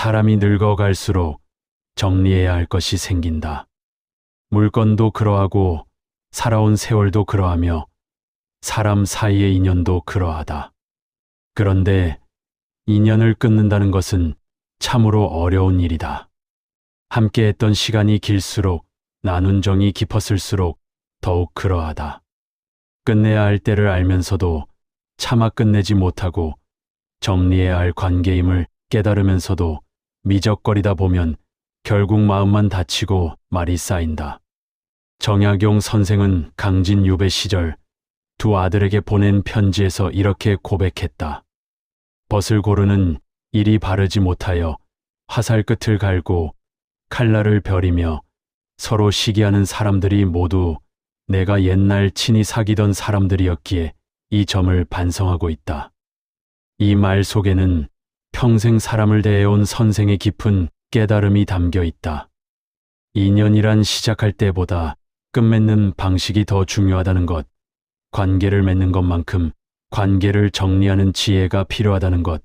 사람이 늙어갈수록 정리해야 할 것이 생긴다. 물건도 그러하고 살아온 세월도 그러하며 사람 사이의 인연도 그러하다. 그런데 인연을 끊는다는 것은 참으로 어려운 일이다. 함께했던 시간이 길수록 나눈 정이 깊었을수록 더욱 그러하다. 끝내야 할 때를 알면서도 차마 끝내지 못하고 정리해야 할 관계임을 깨달으면서도 미적거리다 보면 결국 마음만 다치고 말이 쌓인다. 정약용 선생은 강진 유배 시절 두 아들에게 보낸 편지에서 이렇게 고백했다. 벗을 고르는 일이 바르지 못하여 화살 끝을 갈고 칼날을 벼리며 서로 시기하는 사람들이 모두 내가 옛날 친히 사귀던 사람들이었기에 이 점을 반성하고 있다. 이 말 속에는 평생 사람을 대해온 선생의 깊은 깨달음이 담겨 있다. 인연이란 시작할 때보다 끝맺는 방식이 더 중요하다는 것, 관계를 맺는 것만큼 관계를 정리하는 지혜가 필요하다는 것,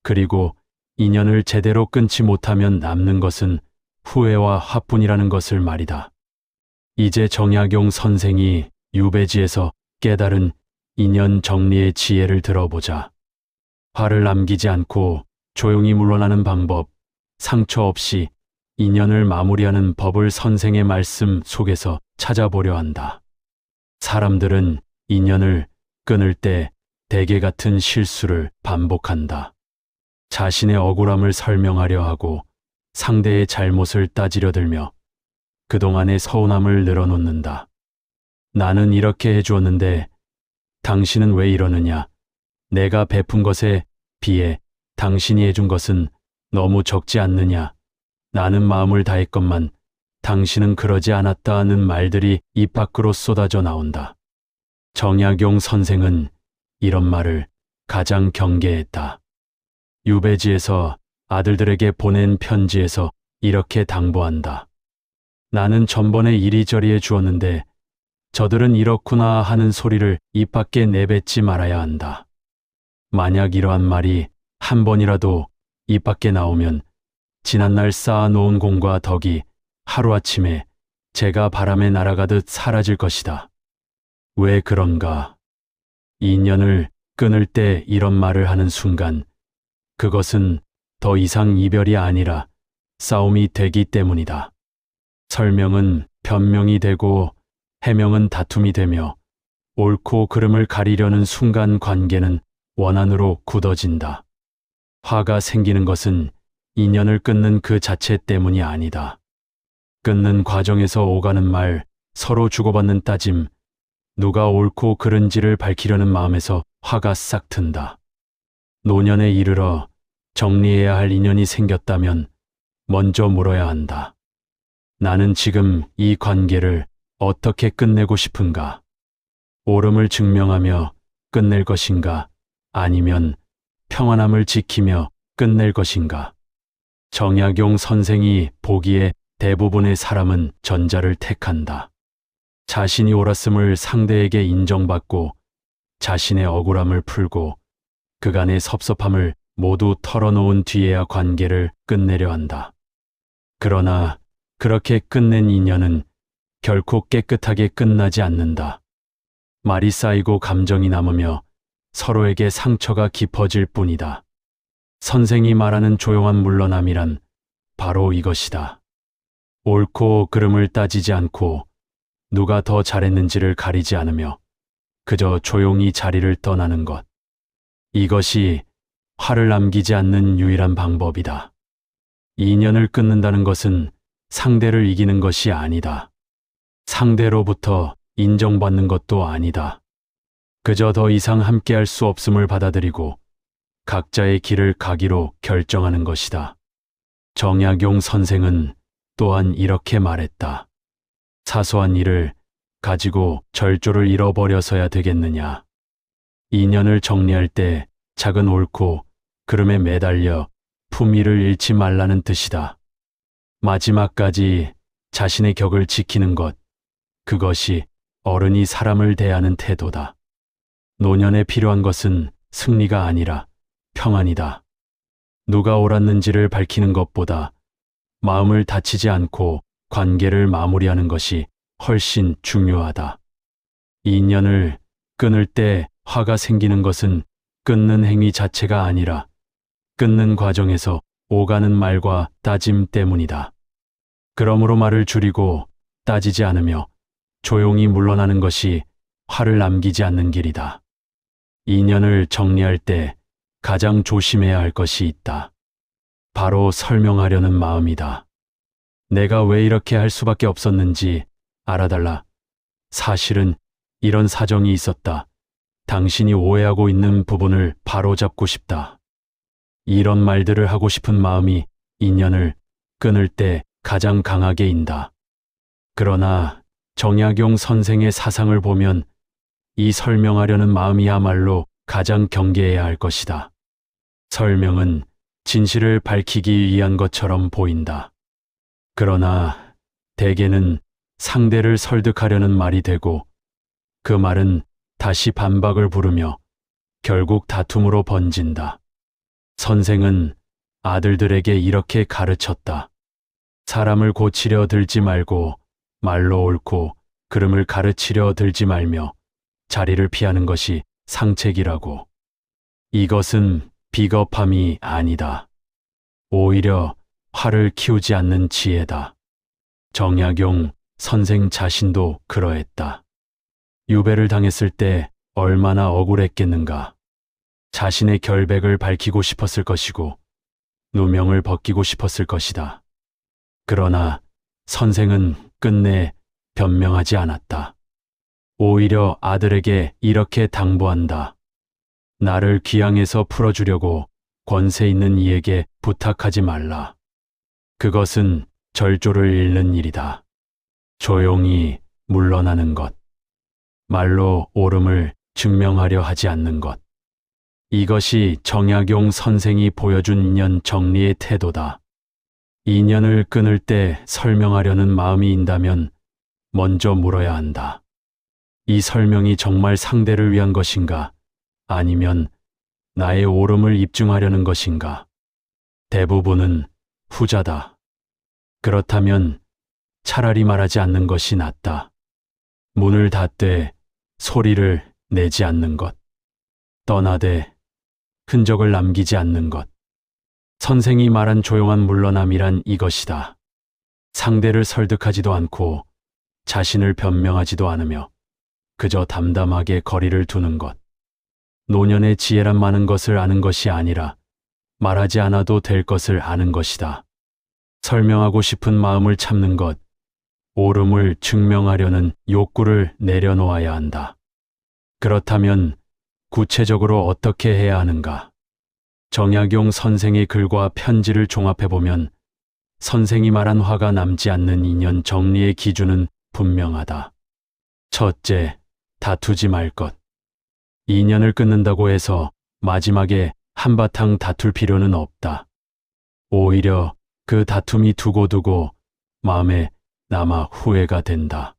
그리고 인연을 제대로 끊지 못하면 남는 것은 후회와 화뿐이라는 것을 말이다. 이제 정약용 선생이 유배지에서 깨달은 인연 정리의 지혜를 들어보자. 화를 남기지 않고 조용히 물러나는 방법, 상처 없이 인연을 마무리하는 법을 선생의 말씀 속에서 찾아보려 한다. 사람들은 인연을 끊을 때 대개 같은 실수를 반복한다. 자신의 억울함을 설명하려 하고 상대의 잘못을 따지려 들며 그동안의 서운함을 늘어놓는다. 나는 이렇게 해주었는데 당신은 왜 이러느냐? 내가 베푼 것에 비해 당신이 해준 것은 너무 적지 않느냐? 나는 마음을 다했건만 당신은 그러지 않았다는 말들이 입 밖으로 쏟아져 나온다. 정약용 선생은 이런 말을 가장 경계했다. 유배지에서 아들들에게 보낸 편지에서 이렇게 당부한다. 나는 전번에 이리저리 해주었는데 저들은 이렇구나 하는 소리를 입 밖에 내뱉지 말아야 한다. 만약 이러한 말이 한 번이라도 입 밖에 나오면 지난날 쌓아놓은 공과 덕이 하루아침에 재가 바람에 날아가듯 사라질 것이다. 왜 그런가? 인연을 끊을 때 이런 말을 하는 순간 그것은 더 이상 이별이 아니라 싸움이 되기 때문이다. 설명은 변명이 되고 해명은 다툼이 되며 옳고 그름을 가리려는 순간 관계는 원한으로 굳어진다. 화가 생기는 것은 인연을 끊는 그 자체 때문이 아니다. 끊는 과정에서 오가는 말, 서로 주고받는 따짐, 누가 옳고 그른지를 밝히려는 마음에서 화가 싹 튼다. 노년에 이르러 정리해야 할 인연이 생겼다면 먼저 물어야 한다. 나는 지금 이 관계를 어떻게 끝내고 싶은가? 옳음을 증명하며 끝낼 것인가? 아니면 평안함을 지키며 끝낼 것인가? 정약용 선생이 보기에 대부분의 사람은 전자를 택한다. 자신이 옳았음을 상대에게 인정받고 자신의 억울함을 풀고 그간의 섭섭함을 모두 털어놓은 뒤에야 관계를 끝내려 한다. 그러나 그렇게 끝낸 인연은 결코 깨끗하게 끝나지 않는다. 말이 쌓이고 감정이 남으며 서로에게 상처가 깊어질 뿐이다. 선생이 말하는 조용한 물러남이란 바로 이것이다. 옳고 그름을 따지지 않고 누가 더 잘했는지를 가리지 않으며 그저 조용히 자리를 떠나는 것. 이것이 화를 남기지 않는 유일한 방법이다. 인연을 끊는다는 것은 상대를 이기는 것이 아니다. 상대로부터 인정받는 것도 아니다. 그저 더 이상 함께할 수 없음을 받아들이고 각자의 길을 가기로 결정하는 것이다. 정약용 선생은 또한 이렇게 말했다. 사소한 일을 가지고 절조를 잃어버려서야 되겠느냐. 인연을 정리할 때 작은 옳고 그름에 매달려 품위를 잃지 말라는 뜻이다. 마지막까지 자신의 격을 지키는 것, 그것이 어른이 사람을 대하는 태도다. 노년에 필요한 것은 승리가 아니라 평안이다. 누가 옳았는지를 밝히는 것보다 마음을 다치지 않고 관계를 마무리하는 것이 훨씬 중요하다. 인연을 끊을 때 화가 생기는 것은 끊는 행위 자체가 아니라 끊는 과정에서 오가는 말과 따짐 때문이다. 그러므로 말을 줄이고 따지지 않으며 조용히 물러나는 것이 화를 남기지 않는 길이다. 인연을 정리할 때 가장 조심해야 할 것이 있다. 바로 설명하려는 마음이다. 내가 왜 이렇게 할 수밖에 없었는지 알아달라. 사실은 이런 사정이 있었다. 당신이 오해하고 있는 부분을 바로잡고 싶다. 이런 말들을 하고 싶은 마음이 인연을 끊을 때 가장 강하게 인다. 그러나 정약용 선생의 사상을 보면 이 설명하려는 마음이야말로 가장 경계해야 할 것이다. 설명은 진실을 밝히기 위한 것처럼 보인다. 그러나 대개는 상대를 설득하려는 말이 되고 그 말은 다시 반박을 부르며 결국 다툼으로 번진다. 선생은 아들들에게 이렇게 가르쳤다. 사람을 고치려 들지 말고 말로 옳고 그름을 가르치려 들지 말며 자리를 피하는 것이 상책이라고. 이것은 비겁함이 아니다. 오히려 화를 키우지 않는 지혜다. 정약용 선생 자신도 그러했다. 유배를 당했을 때 얼마나 억울했겠는가. 자신의 결백을 밝히고 싶었을 것이고 누명을 벗기고 싶었을 것이다. 그러나 선생은 끝내 변명하지 않았다. 오히려 아들에게 이렇게 당부한다. 나를 귀양에서 풀어주려고 권세 있는 이에게 부탁하지 말라. 그것은 절조를 잃는 일이다. 조용히 물러나는 것. 말로 옳음을 증명하려 하지 않는 것. 이것이 정약용 선생이 보여준 인연 정리의 태도다. 인연을 끊을 때 설명하려는 마음이 인다면 먼저 물어야 한다. 이 설명이 정말 상대를 위한 것인가? 아니면 나의 옳음을 입증하려는 것인가? 대부분은 후자다. 그렇다면 차라리 말하지 않는 것이 낫다. 문을 닫되 소리를 내지 않는 것. 떠나되 흔적을 남기지 않는 것. 선생이 말한 조용한 물러남이란 이것이다. 상대를 설득하지도 않고 자신을 변명하지도 않으며 그저 담담하게 거리를 두는 것. 노년의 지혜란 많은 것을 아는 것이 아니라 말하지 않아도 될 것을 아는 것이다. 설명하고 싶은 마음을 참는 것, 옳음을 증명하려는 욕구를 내려놓아야 한다. 그렇다면 구체적으로 어떻게 해야 하는가? 정약용 선생의 글과 편지를 종합해보면 선생이 말한 화가 남지 않는 인연 정리의 기준은 분명하다. 첫째, 다투지 말 것. 인연을 끊는다고 해서 마지막에 한바탕 다툴 필요는 없다. 오히려 그 다툼이 두고두고 마음에 남아 후회가 된다.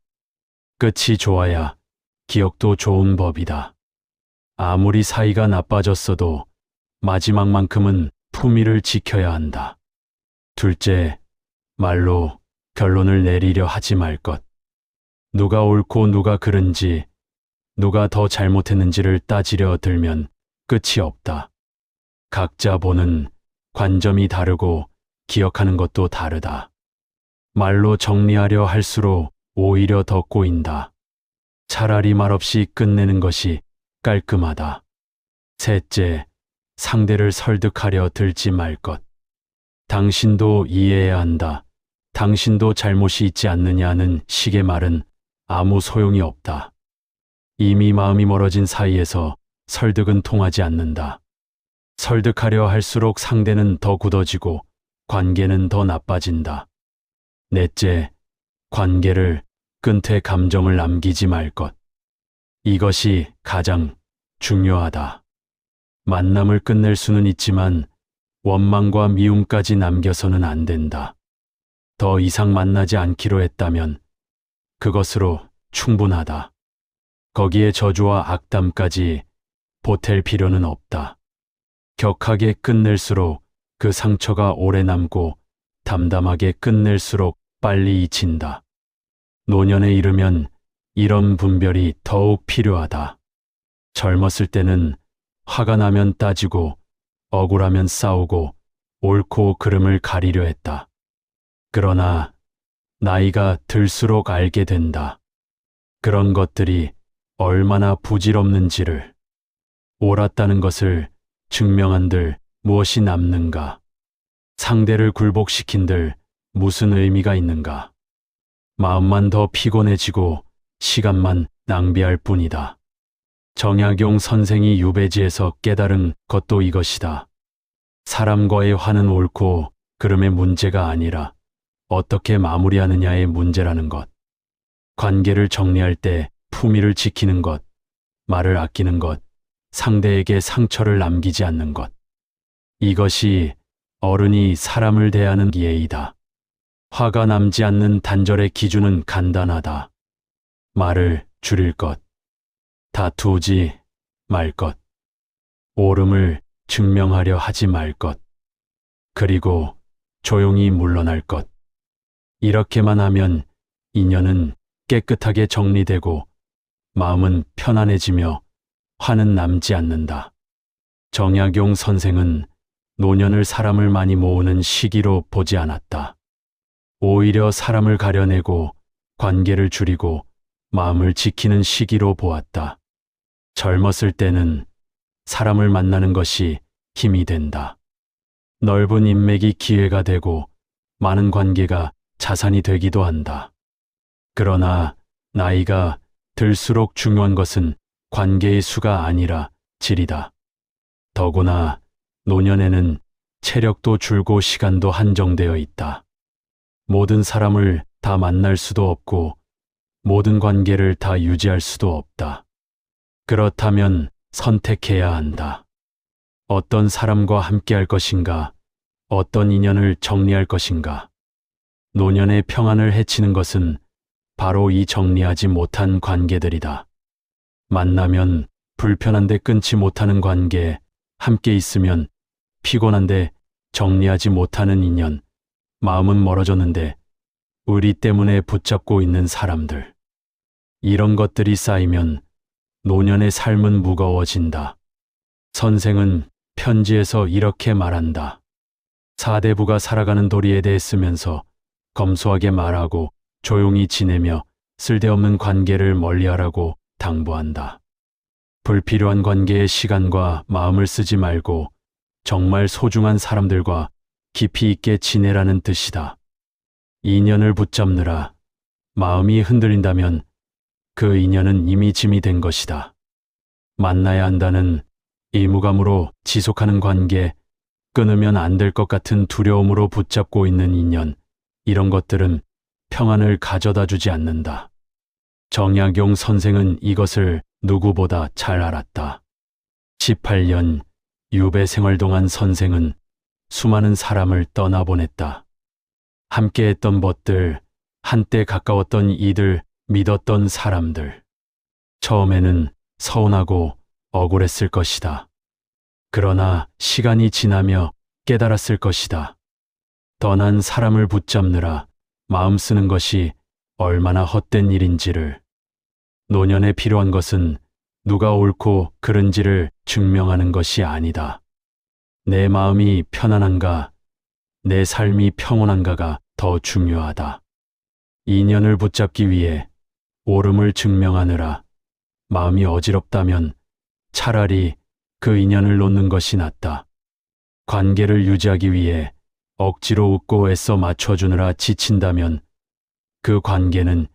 끝이 좋아야 기억도 좋은 법이다. 아무리 사이가 나빠졌어도 마지막만큼은 품위를 지켜야 한다. 둘째, 말로 결론을 내리려 하지 말 것. 누가 옳고 누가 그른지, 누가 더 잘못했는지를 따지려 들면 끝이 없다. 각자 보는 관점이 다르고 기억하는 것도 다르다. 말로 정리하려 할수록 오히려 더 꼬인다. 차라리 말없이 끝내는 것이 깔끔하다. 셋째, 상대를 설득하려 들지 말 것. 당신도 이해해야 한다. 당신도 잘못이 있지 않느냐는 식의 말은 아무 소용이 없다. 이미 마음이 멀어진 사이에서 설득은 통하지 않는다. 설득하려 할수록 상대는 더 굳어지고 관계는 더 나빠진다. 넷째, 관계를 끊되 감정을 남기지 말 것. 이것이 가장 중요하다. 만남을 끝낼 수는 있지만 원망과 미움까지 남겨서는 안 된다. 더 이상 만나지 않기로 했다면 그것으로 충분하다. 거기에 저주와 악담까지 보탤 필요는 없다. 격하게 끝낼수록 그 상처가 오래 남고 담담하게 끝낼수록 빨리 잊힌다. 노년에 이르면 이런 분별이 더욱 필요하다. 젊었을 때는 화가 나면 따지고 억울하면 싸우고 옳고 그름을 가리려 했다. 그러나 나이가 들수록 알게 된다. 그런 것들이 얼마나 부질없는지를. 옳았다는 것을 증명한들 무엇이 남는가? 상대를 굴복시킨들 무슨 의미가 있는가? 마음만 더 피곤해지고 시간만 낭비할 뿐이다. 정약용 선생이 유배지에서 깨달은 것도 이것이다. 사람과의 화는 옳고 그름의 문제가 아니라 어떻게 마무리하느냐의 문제라는 것. 관계를 정리할 때 품위를 지키는 것, 말을 아끼는 것, 상대에게 상처를 남기지 않는 것. 이것이 어른이 사람을 대하는 예의다. 화가 남지 않는 단절의 기준은 간단하다. 말을 줄일 것, 다투지 말 것, 옳음을 증명하려 하지 말 것, 그리고 조용히 물러날 것. 이렇게만 하면 인연은 깨끗하게 정리되고 마음은 편안해지며 화는 남지 않는다. 정약용 선생은 노년을 사람을 많이 모으는 시기로 보지 않았다. 오히려 사람을 가려내고 관계를 줄이고 마음을 지키는 시기로 보았다. 젊었을 때는 사람을 만나는 것이 힘이 된다. 넓은 인맥이 기회가 되고 많은 관계가 자산이 되기도 한다. 그러나 나이가 들수록 중요한 것은 관계의 수가 아니라 질이다. 더구나 노년에는 체력도 줄고 시간도 한정되어 있다. 모든 사람을 다 만날 수도 없고 모든 관계를 다 유지할 수도 없다. 그렇다면 선택해야 한다. 어떤 사람과 함께할 것인가, 어떤 인연을 정리할 것인가. 노년의 평안을 해치는 것은 바로 이 정리하지 못한 관계들이다. 만나면 불편한데 끊지 못하는 관계, 함께 있으면 피곤한데 정리하지 못하는 인연, 마음은 멀어졌는데 의리 때문에 붙잡고 있는 사람들. 이런 것들이 쌓이면 노년의 삶은 무거워진다. 선생은 편지에서 이렇게 말한다. 사대부가 살아가는 도리에 대해 쓰면서 검소하게 말하고 조용히 지내며 쓸데없는 관계를 멀리하라고 당부한다. 불필요한 관계에 시간과 마음을 쓰지 말고 정말 소중한 사람들과 깊이 있게 지내라는 뜻이다. 인연을 붙잡느라 마음이 흔들린다면 그 인연은 이미 짐이 된 것이다. 만나야 한다는 의무감으로 지속하는 관계, 끊으면 안 될 것 같은 두려움으로 붙잡고 있는 인연, 이런 것들은 평안을 가져다 주지 않는다. 정약용 선생은 이것을 누구보다 잘 알았다. 18년 유배 생활 동안 선생은 수많은 사람을 떠나보냈다. 함께했던 벗들, 한때 가까웠던 이들, 믿었던 사람들. 처음에는 서운하고 억울했을 것이다. 그러나 시간이 지나며 깨달았을 것이다. 떠난 사람을 붙잡느라 마음 쓰는 것이 얼마나 헛된 일인지를. 노년에 필요한 것은 누가 옳고 그른지를 증명하는 것이 아니다. 내 마음이 편안한가, 내 삶이 평온한가가 더 중요하다. 인연을 붙잡기 위해 옳음을 증명하느라 마음이 어지럽다면 차라리 그 인연을 놓는 것이 낫다. 관계를 유지하기 위해 억지로 웃고 애써 맞춰주느라 지친다면 그 관계는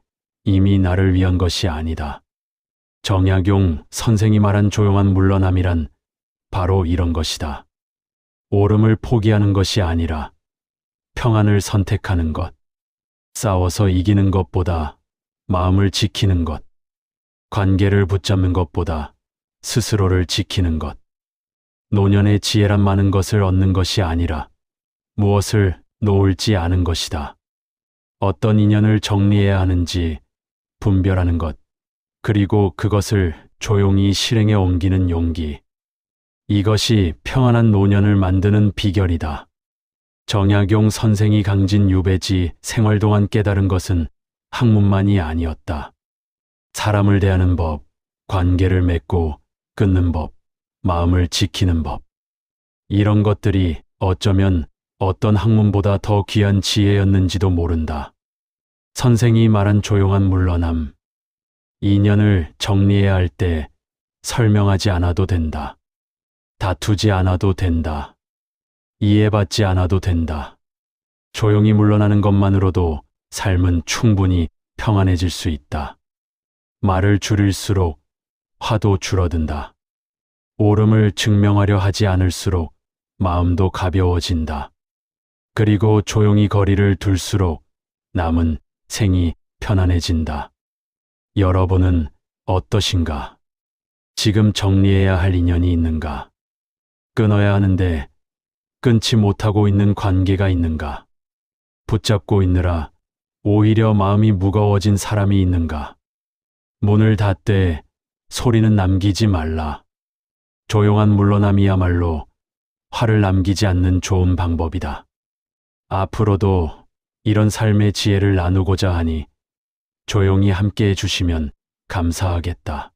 이미 나를 위한 것이 아니다. 정약용 선생이 말한 조용한 물러남이란 바로 이런 것이다. 옳음을 포기하는 것이 아니라 평안을 선택하는 것. 싸워서 이기는 것보다 마음을 지키는 것. 관계를 붙잡는 것보다 스스로를 지키는 것. 노년의 지혜란 많은 것을 얻는 것이 아니라 무엇을 놓을지 아는 것이다. 어떤 인연을 정리해야 하는지 분별하는 것, 그리고 그것을 조용히 실행에 옮기는 용기. 이것이 평안한 노년을 만드는 비결이다. 정약용 선생이 강진 유배지 생활 동안 깨달은 것은 학문만이 아니었다. 사람을 대하는 법, 관계를 맺고 끊는 법, 마음을 지키는 법. 이런 것들이 어쩌면 어떤 학문보다 더 귀한 지혜였는지도 모른다. 선생이 말한 조용한 물러남. 인연을 정리해야 할 때 설명하지 않아도 된다. 다투지 않아도 된다. 이해받지 않아도 된다. 조용히 물러나는 것만으로도 삶은 충분히 평안해질 수 있다. 말을 줄일수록 화도 줄어든다. 옳음을 증명하려 하지 않을수록 마음도 가벼워진다. 그리고 조용히 거리를 둘수록 남은 생이 편안해진다. 여러분은 어떠신가? 지금 정리해야 할 인연이 있는가? 끊어야 하는데 끊지 못하고 있는 관계가 있는가? 붙잡고 있느라 오히려 마음이 무거워진 사람이 있는가? 문을 닫되 소리는 남기지 말라. 조용한 물러남이야말로 화를 남기지 않는 좋은 방법이다. 앞으로도 이런 삶의 지혜를 나누고자 하니 조용히 함께 해주시면 감사하겠다.